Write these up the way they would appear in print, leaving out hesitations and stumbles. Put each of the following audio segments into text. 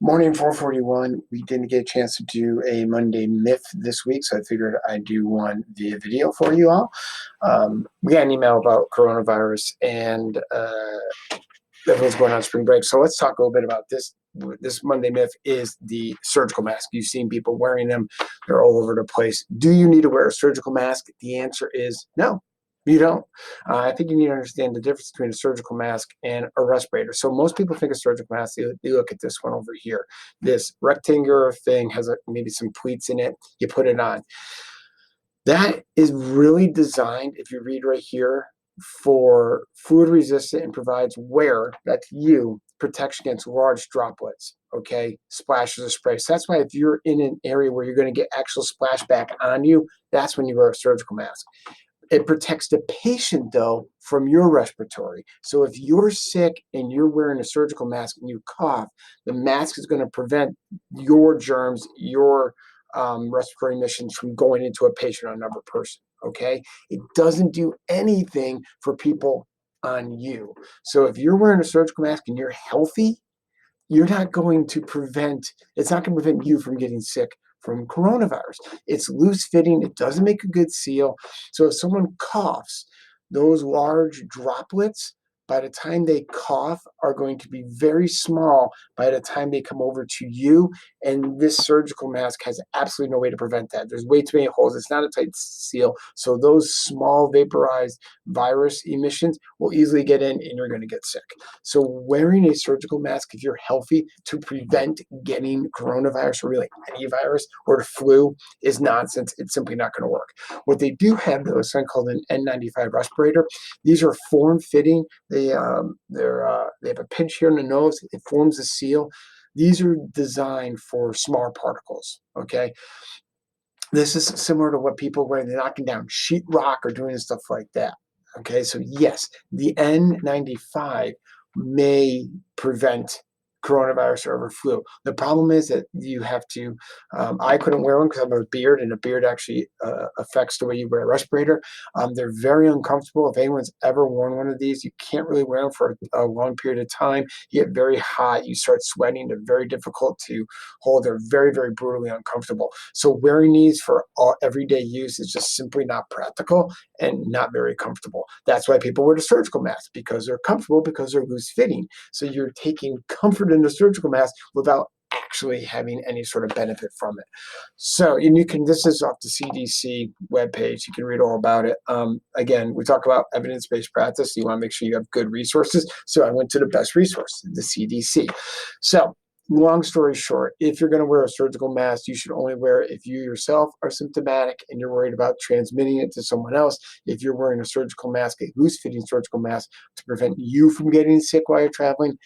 Morning 441. We didn't get a chance to do a Monday myth this week, so I figured I'd do one via video for you all. We got an email about coronavirus and everyone's going on spring break. So let's talk a little bit about this. This Monday myth is the surgical mask. You've seen people wearing them. They're all over the place. Do you need to wear a surgical mask? The answer is no. You don't. I think you need to understand the difference between a surgical mask and a respirator. So most people think of surgical mask. They look at this one over here. This rectangular thing has maybe some pleats in it. You put it on. That is really designed, if you read right here, for fluid resistant and provides wear, that's you, protection against large droplets, okay, splashes of spray. So that's why if you're in an area where you're going to get actual splashback on you, that's when you wear a surgical mask. It protects the patient, though, from your respiratory. So if you're sick and you're wearing a surgical mask and you cough, the mask is going to prevent your germs, your respiratory emissions from going into a patient or another person, okay? It doesn't do anything for people on you. So if you're wearing a surgical mask and you're healthy, you're not going to prevent, it's not going to prevent you from getting sick from coronavirus. It's loose fitting. It doesn't make a good seal. So if someone coughs, those large droplets, by the time they cough, are going to be very small by the time they come over to you. And this surgical mask has absolutely no way to prevent that. There's way too many holes. It's not a tight seal. So those small vaporized virus emissions will easily get in and you're going to get sick. So wearing a surgical mask if you're healthy to prevent getting coronavirus or really any virus or the flu is nonsense. It's simply not going to work. What they do have, though, is something called an N95 respirator. These are form-fitting. They have a pinch here in the nose. It forms a seal. These are designed for small particles, okay? This is similar to what people wear. They're knocking down sheetrock or doing stuff like that, okay? So yes, the N95 may prevent coronavirus or flu. The problem is that you have to, I couldn't wear one because I have a beard, and a beard actually affects the way you wear a respirator. They're very uncomfortable. If anyone's ever worn one of these, you can't really wear them for a long period of time. You get very hot. You start sweating. They're very difficult to hold. They're very, very brutally uncomfortable. So wearing these for everyday use is just simply not practical and not very comfortable. That's why people wear the surgical mask, because they're comfortable, because they're loose fitting. So you're taking comfort in the surgical mask without actually having any sort of benefit from it. So, and you can, this is off the CDC webpage. You can read all about it. Again, we talk about evidence-based practice. You want to make sure you have good resources. So I went to the best resource, the CDC. So long story short, if you're going to wear a surgical mask, you should only wear it if you yourself are symptomatic and you're worried about transmitting it to someone else. If you're wearing a surgical mask, a loose-fitting surgical mask to prevent you from getting sick while you're traveling,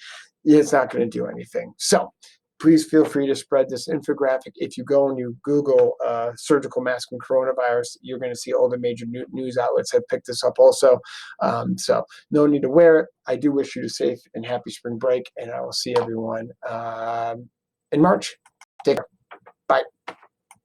it's not going to do anything. So please feel free to spread this infographic. If you go and you Google surgical mask and coronavirus, you're going to see all the major news outlets have picked this up also. So no need to wear it. I do wish you a safe and happy spring break, and I will see everyone in March.